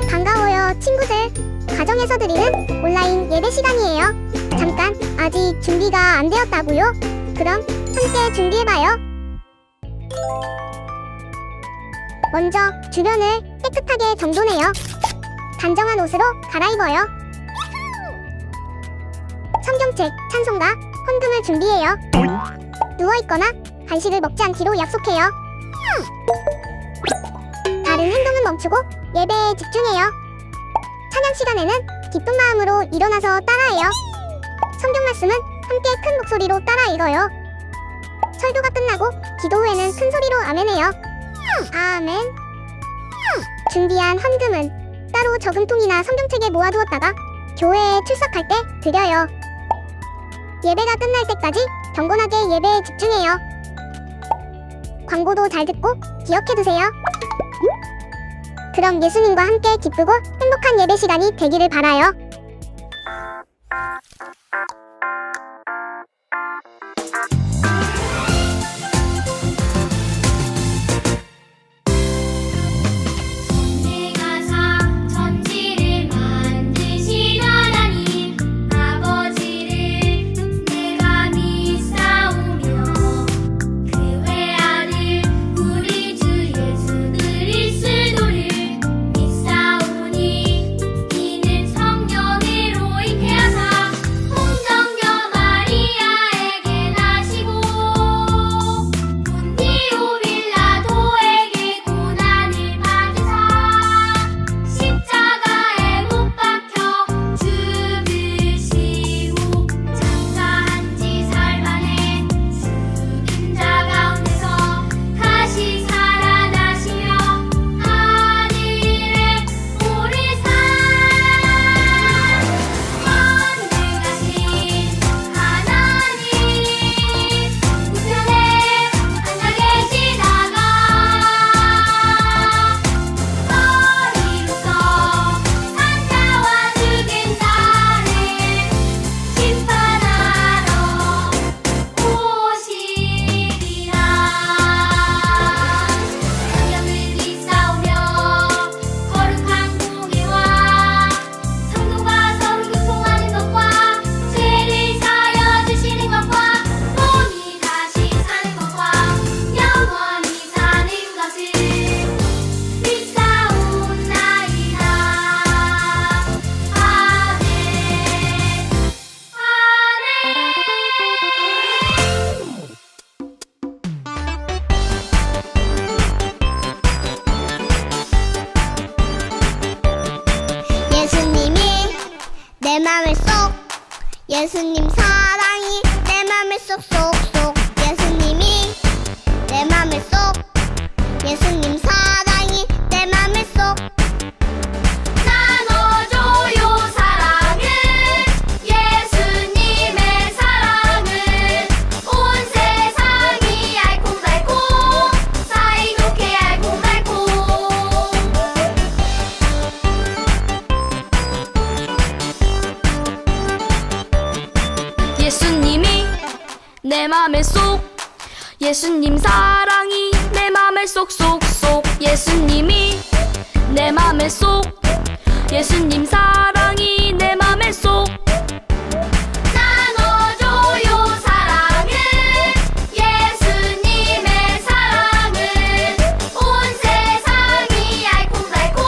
반가워요, 친구들. 가정에서 드리는 온라인 예배 시간이에요. 잠깐, 아직 준비가 안 되었다고요? 그럼 함께 준비해봐요. 먼저 주변을 깨끗하게 정돈해요. 단정한 옷으로 갈아입어요. 성경책, 찬송가, 헌금을 준비해요. 누워있거나 간식을 먹지 않기로 약속해요. 다른 행동은 멈추고 예배에 집중해요. 찬양 시간에는 기쁜 마음으로 일어나서 따라해요. 성경 말씀은 함께 큰 목소리로 따라 읽어요. 설교가 끝나고 기도 후에는 큰 소리로 아멘해요. 아멘. 준비한 헌금은 따로 저금통이나 성경책에 모아두었다가 교회에 출석할 때 드려요. 예배가 끝날 때까지 경건하게 예배에 집중해요. 광고도 잘 듣고 기억해두세요. 그럼 예수님과 함께 기쁘고 행복한 예배 시간이 되기를 바라요. 내 맘을 쏙 예수님 사랑이 내 맘을 쏙쏙쏙 예수님이 내 맘을 쏙 예수님 사랑이 내 맘을 쏙 나눠줘요 사랑을 예수님의 사랑을 온 세상이 알콩달콩 사이좋게 알콩달콩 예수님이 내 맘에 쏙 예수님 사랑이 내 맘에 쏙쏙쏙 예수님이 내 맘에 쏙 예수님 사랑이 내 맘에 쏙 나눠줘요 사랑을 예수님의 사랑을 온 세상이 알콩달콩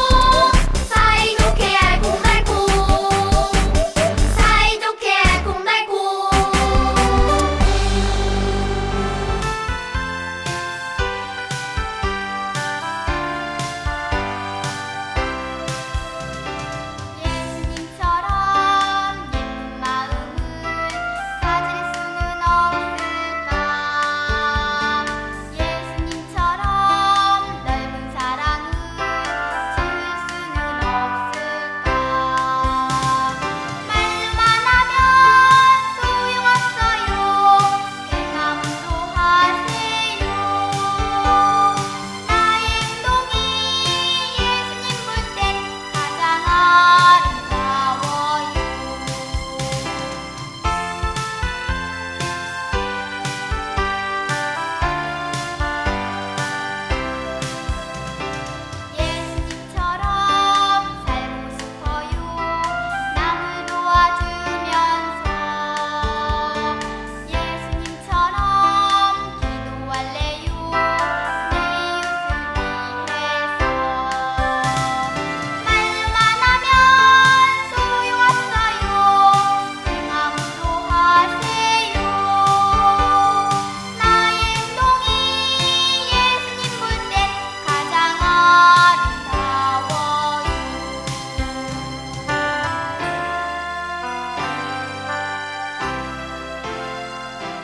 사이좋게 알콩달콩 사이좋게 알콩달콩 예수님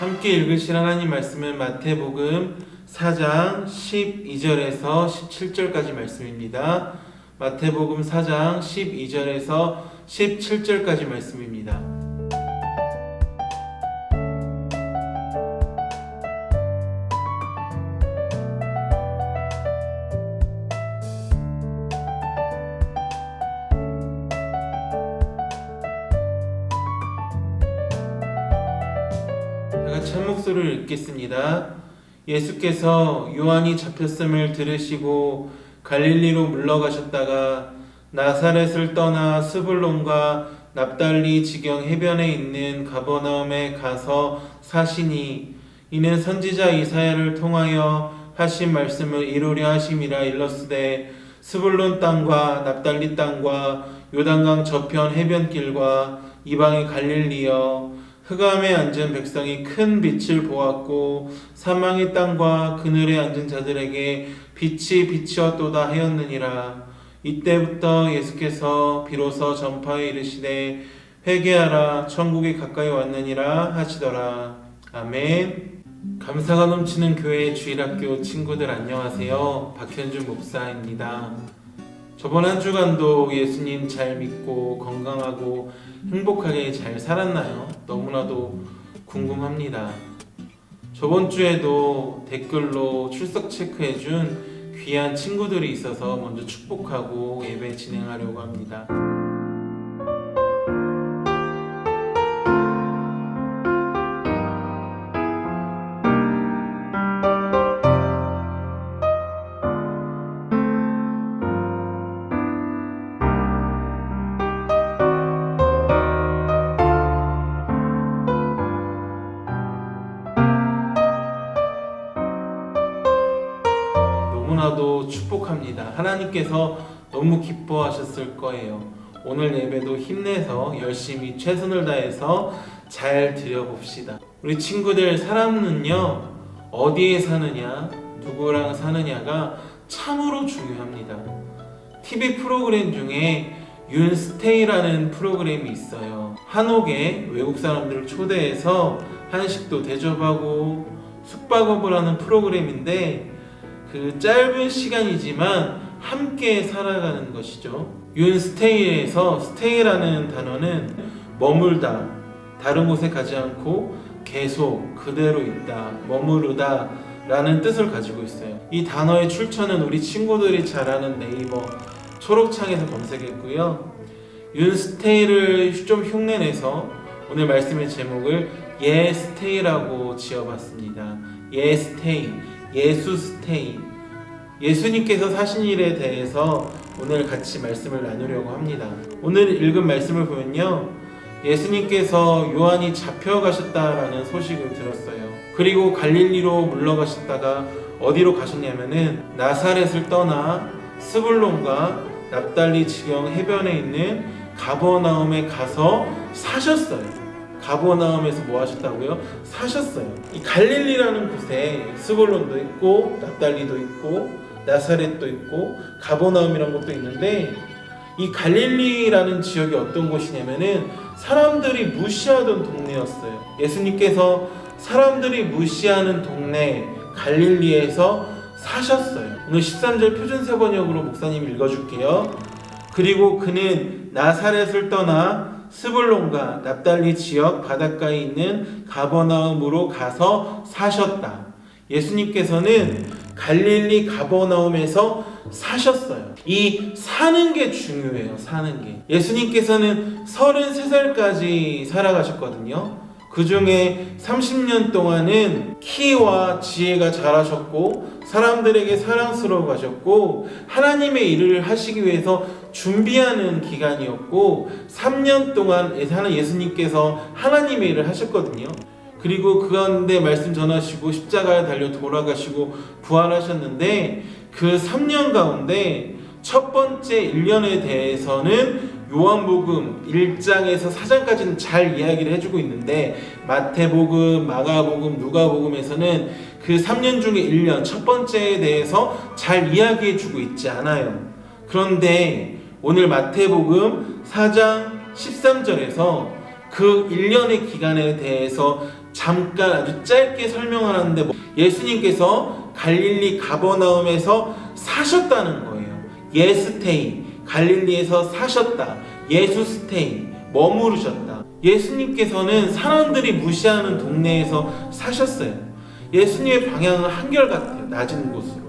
함께 읽으실 하나님 말씀은 마태복음 4장 12절에서 17절까지 말씀입니다. 마태복음 4장 12절에서 17절까지 말씀입니다. 다같이 한 목소리를 읽겠습니다. 예수께서 요한이 잡혔음을 들으시고 갈릴리로 물러가셨다가 나사렛을 떠나 스불론과 납달리 지경 해변에 있는 가버나움에 가서 사시니 이는 선지자 이사야를 통하여 하신 말씀을 이루려 하심이라. 일러스되 스불론 땅과 납달리 땅과 요단강 저편 해변길과 이방의 갈릴리여, 흑암에 앉은 백성이 큰 빛을 보았고 사망의 땅과 그늘에 앉은 자들에게 빛이 비치었도다 하였느니라. 이때부터 예수께서 비로소 전파에 이르시되 회개하라, 천국이 가까이 왔느니라 하시더라. 아멘. 감사가 넘치는 교회 주일학교 친구들 안녕하세요. 박현준 목사입니다. 저번 한 주간도 예수님 잘 믿고 건강하고 행복하게 잘 살았나요? 너무나도 궁금합니다. 저번 주에도 댓글로 출석 체크해준 귀한 친구들이 있어서 먼저 축복하고 예배 진행하려고 합니다. 너무나도 축복합니다. 하나님께서 너무 기뻐하셨을 거예요. 오늘 예배도 힘내서 열심히 최선을 다해서 잘 드려봅시다. 우리 친구들, 사람은요 어디에 사느냐, 누구랑 사느냐가 참으로 중요합니다. TV 프로그램 중에 윤스테이라는 프로그램이 있어요. 한옥에 외국 사람들을 초대해서 한식도 대접하고 숙박업을 하는 프로그램인데, 그 짧은 시간이지만 함께 살아가는 것이죠. 윤스테이에서 스테이라는 단어는 머물다, 다른 곳에 가지 않고 계속 그대로 있다, 머무르다 라는 뜻을 가지고 있어요. 이 단어의 출처는 우리 친구들이 잘 아는 네이버 초록창에서 검색했고요. 윤스테이를 좀 흉내내서 오늘 말씀의 제목을 예스테이라고 지어봤습니다. 예스테이, 예수 스테이. 예수님께서 사신 일에 대해서 오늘 같이 말씀을 나누려고 합니다. 오늘 읽은 말씀을 보면요, 예수님께서 요한이 잡혀가셨다라는 소식을 들었어요. 그리고 갈릴리로 물러가셨다가 어디로 가셨냐면은 나사렛을 떠나 스불론과 납달리 지경 해변에 있는 가버나움에 가서 사셨어요. 가버나움에서 뭐 하셨다고요? 사셨어요. 이 갈릴리라는 곳에 스불론도 있고 납달리도 있고 나사렛도 있고 가버나움이라는 것도 있는데, 이 갈릴리라는 지역이 어떤 곳이냐면은 사람들이 무시하던 동네였어요. 예수님께서 사람들이 무시하는 동네 갈릴리에서 사셨어요. 오늘 13절 표준세 번역으로 목사님이 읽어줄게요. 그리고 그는 나사렛을 떠나 스불론과 납달리 지역 바닷가에 있는 가버나움으로 가서 사셨다. 예수님께서는 갈릴리 가버나움에서 사셨어요. 이 사는 게 중요해요. 사는 게. 예수님께서는 33살까지 살아가셨거든요. 그 중에 30년 동안은 키와 지혜가 자라셨고 사람들에게 사랑스러워 가셨고 하나님의 일을 하시기 위해서 준비하는 기간이었고, 3년 동안 예수님께서 하나님의 일을 하셨거든요. 그리고 그 가운데 말씀 전하시고 십자가에 달려 돌아가시고 부활하셨는데, 그 3년 가운데 첫 번째 1년에 대해서는 요한복음 1장에서 4장까지는 잘 이야기를 해주고 있는데, 마태복음, 마가복음, 누가복음에서는 그 3년 중에 1년 첫 번째에 대해서 잘 이야기해주고 있지 않아요. 그런데 오늘 마태복음 4장 13절에서 그 1년의 기간에 대해서 잠깐 아주 짧게 설명하는데 예수님께서 갈릴리 가버나움에서 사셨다는 거예요. 예스테이, 갈릴리에서 사셨다. 예수 스테이, 머무르셨다. 예수님께서는 사람들이 무시하는 동네에서 사셨어요. 예수님의 방향은 한결같아요. 낮은 곳으로.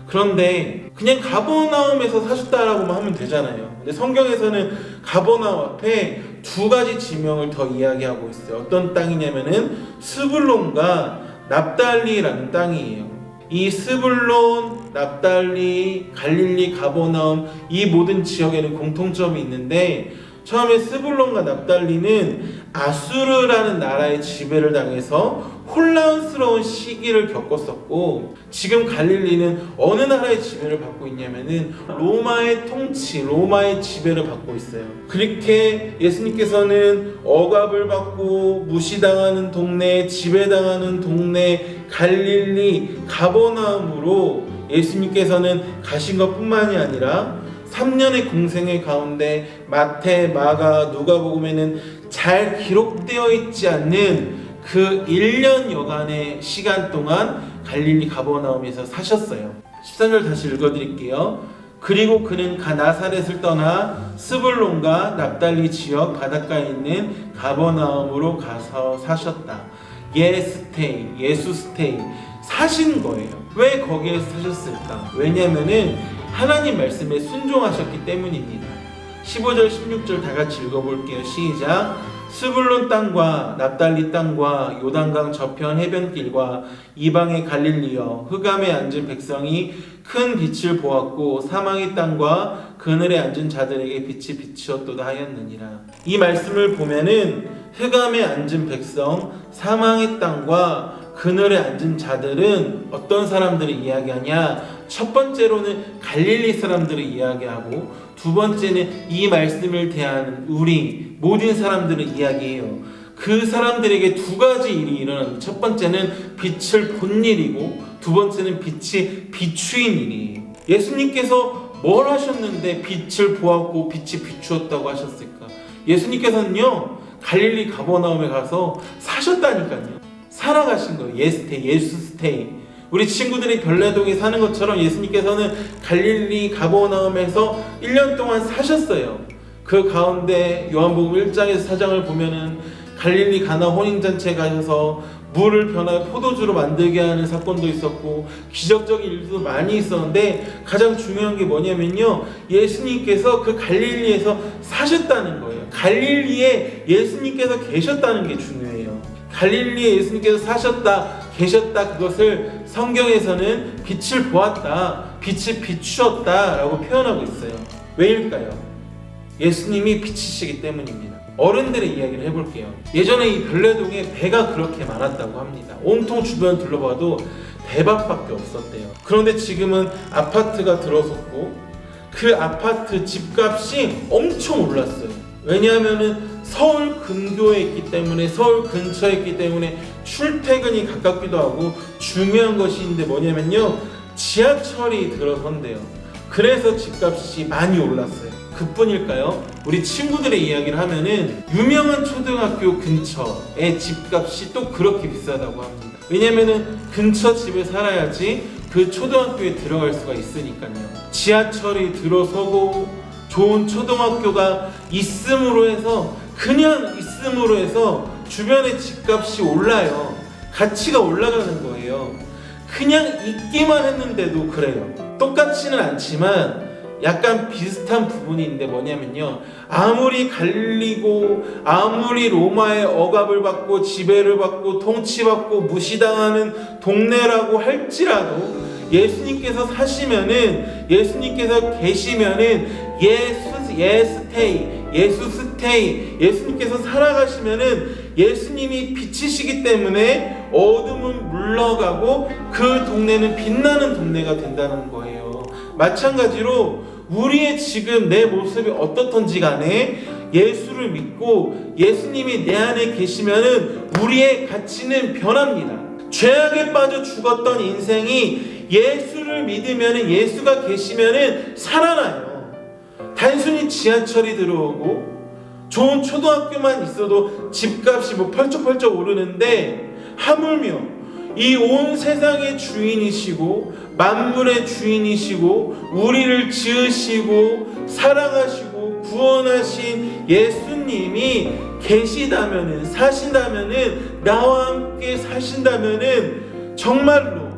그런데 그냥 가버나움에서 사셨다라고만 하면 되잖아요. 근데 성경에서는 가버나움 앞에 두 가지 지명을 더 이야기하고 있어요. 어떤 땅이냐면은 스불론과 납달리라는 땅이에요. 이 스불론, 납달리, 갈릴리, 가버나움 이 모든 지역에는 공통점이 있는데 처음에 스불론과 납달리는 아수르라는 나라의 지배를 당해서 혼란스러운 시기를 겪었었고 지금 갈릴리는 어느 나라의 지배를 받고 있냐면은 로마의 통치, 로마의 지배를 받고 있어요. 그렇게 예수님께서는 억압을 받고 무시당하는 동네, 지배당하는 동네 갈릴리 가버나움으로 예수님께서는 가신 것뿐만이 아니라 3년의 공생의 가운데 마태, 마가, 누가복음에는 잘 기록되어 있지 않는 그 1년여간의 시간 동안 갈릴리 가버나움에서 사셨어요. 13절 다시 읽어드릴게요. 그리고 그는 나사렛을 떠나 스불론과 납달리 지역 바닷가에 있는 가버나움으로 가서 사셨다. 예스테이, 예수스테이 사신 거예요. 왜 거기에서 사셨을까? 왜냐면은 하나님 말씀에 순종하셨기 때문입니다. 15절 16절 다 같이 읽어볼게요. 시작. 스불론 땅과 납달리 땅과 요단강 저편 해변길과 이방의 갈릴리여 흑암에 앉은 백성이 큰 빛을 보았고 사망의 땅과 그늘에 앉은 자들에게 빛이 비추었도다 하였느니라. 이 말씀을 보면은 흑암에 앉은 백성, 사망의 땅과 그늘에 앉은 자들은 어떤 사람들을 이야기하냐? 첫 번째로는 갈릴리 사람들을 이야기하고 두 번째는 이 말씀을 대하는 우리 모든 사람들을 이야기해요. 그 사람들에게 두 가지 일이 일어납니다. 첫 번째는 빛을 본 일이고 두 번째는 빛이 비추인 일이에요. 예수님께서 뭘 하셨는데 빛을 보았고 빛이 비추었다고 하셨을까? 예수님께서는요 갈릴리 가버나움에 가서 사셨다니까요. 살아가신 거예요. 예스테이, 예수스테이. 우리 친구들이 별내동에 사는 것처럼 예수님께서는 갈릴리 가버나움에서 1년 동안 사셨어요. 그 가운데 요한복음 1장에서 4장을 보면은 갈릴리 가나 혼인잔치에 가셔서 물을 변하여 포도주로 만들게 하는 사건도 있었고 기적적인 일도 많이 있었는데 가장 중요한 게 뭐냐면요, 예수님께서 그 갈릴리에서 사셨다는 거예요. 갈릴리에 예수님께서 계셨다는 게 중요해요. 갈릴리에 예수님께서 사셨다, 계셨다, 그것을 성경에서는 빛을 보았다, 빛이 비추었다 라고 표현하고 있어요. 왜일까요? 예수님이 빛이시기 때문입니다. 어른들의 이야기를 해볼게요. 예전에 이 별내동에 배가 그렇게 많았다고 합니다. 온통 주변 둘러봐도 배밭밖에 없었대요. 그런데 지금은 아파트가 들어섰고 그 아파트 집값이 엄청 올랐어요. 왜냐하면은 서울 근교에 있기 때문에, 서울 근처에 있기 때문에 출퇴근이 가깝기도 하고 중요한 것이 있는데 뭐냐면요, 지하철이 들어선대요. 그래서 집값이 많이 올랐어요. 그뿐일까요? 우리 친구들의 이야기를 하면은 유명한 초등학교 근처의 집값이 또 그렇게 비싸다고 합니다. 왜냐면은 근처 집에 살아야지 그 초등학교에 들어갈 수가 있으니까요. 지하철이 들어서고 좋은 초등학교가 있음으로 해서, 그냥 있음으로 해서 주변의 집값이 올라요. 가치가 올라가는 거예요. 그냥 있기만 했는데도 그래요. 똑같지는 않지만 약간 비슷한 부분이 있는데 뭐냐면요, 아무리 갈리고 아무리 로마의 억압을 받고 지배를 받고 통치받고 무시당하는 동네라고 할지라도 예수님께서 사시면은, 예수님께서 계시면은 예수스테이, 예수님께서 살아가시면은 예수님이 빛이시기 때문에 어둠은 물러가고 그 동네는 빛나는 동네가 된다는 거예요. 마찬가지로 우리의 지금 내 모습이 어떻든지 간에 예수를 믿고 예수님이 내 안에 계시면은 우리의 가치는 변합니다. 죄악에 빠져 죽었던 인생이 예수를 믿으면은, 예수가 계시면은 살아나요. 단순히 지하철이 들어오고 좋은 초등학교만 있어도 집값이 뭐 펄쩍펄쩍 오르는데 하물며 이 온 세상의 주인이시고 만물의 주인이시고 우리를 지으시고 사랑하시고 구원하신 예수님이 계시다면은, 사신다면은, 나와 함께 사신다면은 정말로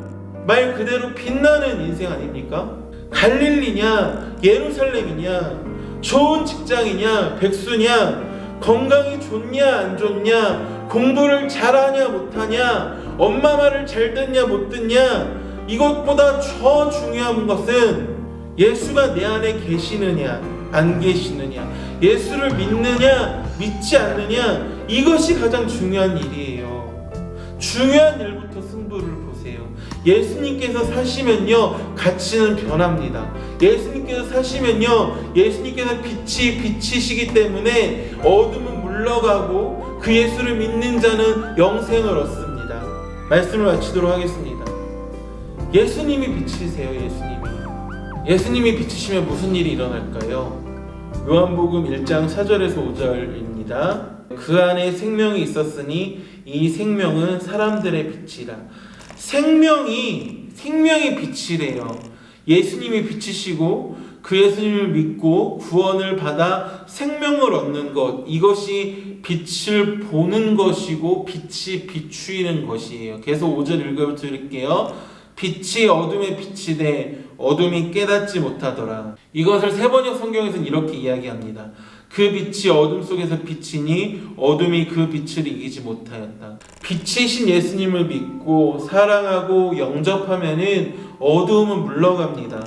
말 그대로 빛나는 인생 아닙니까? 갈릴리냐 예루살렘이냐, 좋은 직장이냐 백수냐, 건강이 좋냐 안 좋냐, 공부를 잘하냐 못하냐, 엄마 말을 잘 듣냐 못 듣냐, 이것보다 더 중요한 것은 예수가 내 안에 계시느냐 안 계시느냐, 예수를 믿느냐 믿지 않느냐, 이것이 가장 중요한 일이에요. 중요한 일부터 승부를 보세요. 예수님께서 사시면요 가치는 변합니다. 예수님께서 사시면요, 예수님께서 빛이시기 때문에 어둠은 물러가고 그 예수를 믿는 자는 영생을 얻습니다. 말씀을 마치도록 하겠습니다. 예수님이 빛이세요. 예수님이 빛이시면 무슨 일이 일어날까요? 요한복음 1장 4절에서 5절입니다. 그 안에 생명이 있었으니 이 생명은 사람들의 빛이라. 생명이 빛이래요. 예수님이 빛이시고 그 예수님을 믿고 구원을 받아 생명을 얻는 것, 이것이 빛을 보는 것이고 빛이 비추이는 것이에요. 계속 5절 읽어드릴게요. 빛이 어둠의 빛이 돼 어둠이 깨닫지 못하더라. 이것을 세번역 성경에서는 이렇게 이야기합니다. 그 빛이 어둠 속에서 비치니 어둠이 그 빛을 이기지 못하였다. 빛이신 예수님을 믿고 사랑하고 영접하면은 어둠은 물러갑니다.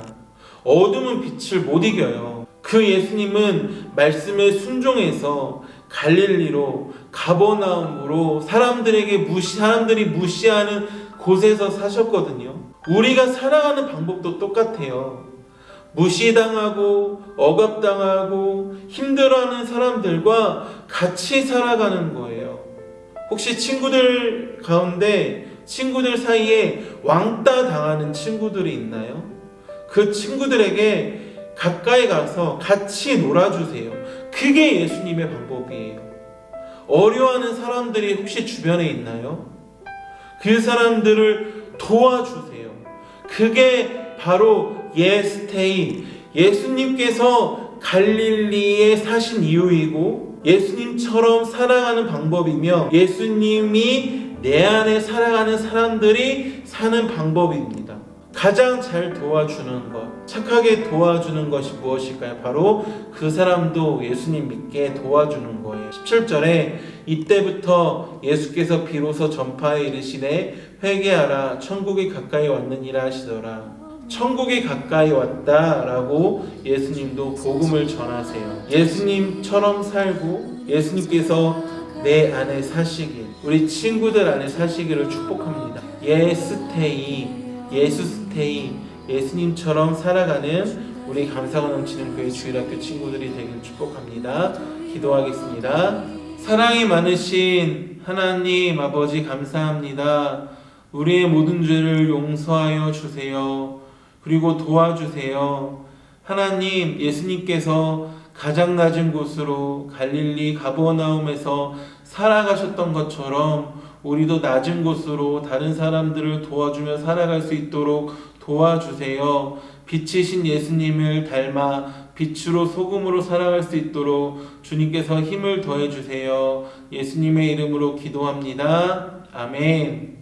어둠은 빛을 못 이겨요. 그 예수님은 말씀에 순종해서 갈릴리로, 가버나움으로 사람들이 무시하는 곳에서 사셨거든요. 우리가 살아가는 방법도 똑같아요. 무시당하고 억압당하고 힘들어하는 사람들과 같이 살아가는 거예요. 혹시 친구들 사이에 왕따 당하는 친구들이 있나요? 그 친구들에게 가까이 가서 같이 놀아주세요. 그게 예수님의 방법이에요. 어려워하는 사람들이 혹시 주변에 있나요? 그 사람들을 도와주세요. 그게 바로 예스테이, 예수님께서 갈릴리에 사신 이유이고 예수님처럼 살아가는 방법이며 예수님이 내 안에 살아가는 사람들이 사는 방법입니다. 가장 잘 도와주는 것, 착하게 도와주는 것이 무엇일까요? 바로 그 사람도 예수님 믿게 도와주는 거예요. 17절에 이때부터 예수께서 비로소 전파에 이르시되 회개하라 천국이 가까이 왔느니라 하시더라. 천국이 가까이 왔다라고 예수님도 복음을 전하세요. 예수님처럼 살고 예수님께서 내 안에 사시길, 우리 친구들 안에 사시기를 축복합니다. 예수스테이, 예수님처럼 살아가는 우리 감사가 넘치는 교회 주일학교 친구들이 되길 축복합니다. 기도하겠습니다. 사랑이 많으신 하나님 아버지 감사합니다. 우리의 모든 죄를 용서하여 주세요. 그리고 도와주세요. 하나님, 예수님께서 가장 낮은 곳으로 갈릴리 가버나움에서 살아가셨던 것처럼 우리도 낮은 곳으로 다른 사람들을 도와주며 살아갈 수 있도록 도와주세요. 빛이신 예수님을 닮아 빛으로 소금으로 살아갈 수 있도록 주님께서 힘을 더해 주세요. 예수님의 이름으로 기도합니다. 아멘.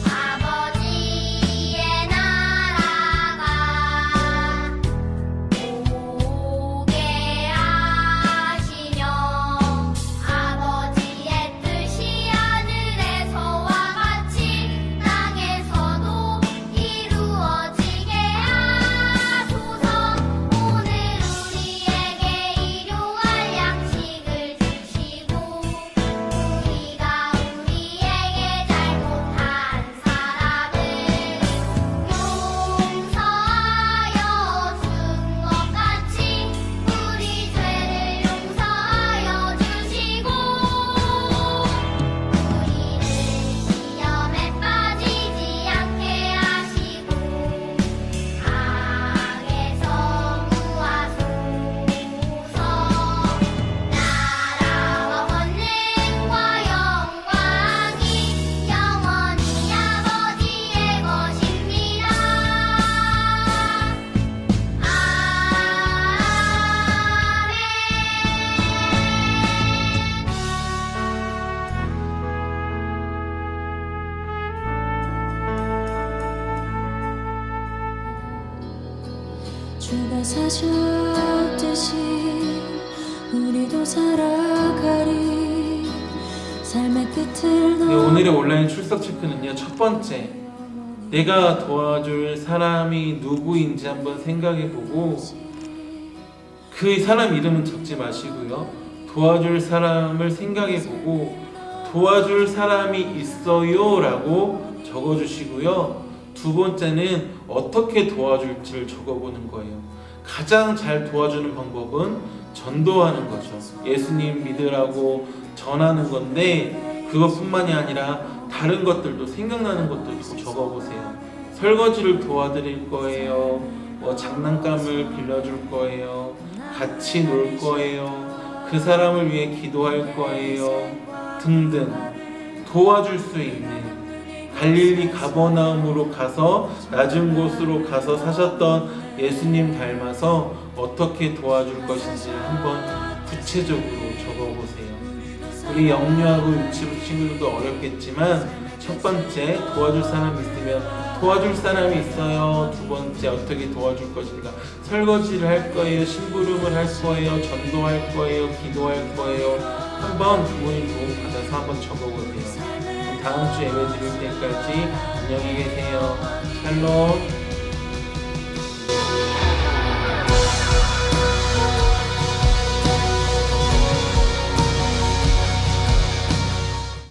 아버지 주가 사셨듯이 우리도 살아가리. 삶의 끝을 네, 오늘의 온라인 출석 체크는요. 첫 번째, 내가 도와줄 사람이 누구인지 한번 생각해보고 그 사람 이름은 적지 마시고요. 도와줄 사람을 생각해보고 도와줄 사람이 있어요 라고 적어주시고요. 두 번째는 어떻게 도와줄지를 적어보는 거예요. 가장 잘 도와주는 방법은 전도하는 거죠. 예수님 믿으라고 전하는 건데 그것뿐만이 아니라 다른 것들도 생각나는 것들도 적어보세요. 설거지를 도와드릴 거예요. 장난감을 빌려줄 거예요. 같이 놀 거예요. 그 사람을 위해 기도할 거예요. 등등 도와줄 수 있는 갈릴리 가버나움으로 가서 낮은 곳으로 가서 사셨던 예수님 닮아서 어떻게 도와줄 것인지 한번 구체적으로 적어보세요. 우리 영유하고 유치부 친구들도 어렵겠지만 첫 번째 도와줄 사람 있으면 도와줄 사람이 있어요. 두 번째 어떻게 도와줄 것인가. 설거지를 할 거예요. 심부름을 할 거예요. 전도할 거예요. 기도할 거예요. 한번 부모님 도움 받아서 한번 적어보세요. 다음 주 예배 드릴 때까지 안녕히 계세요. 샬롬.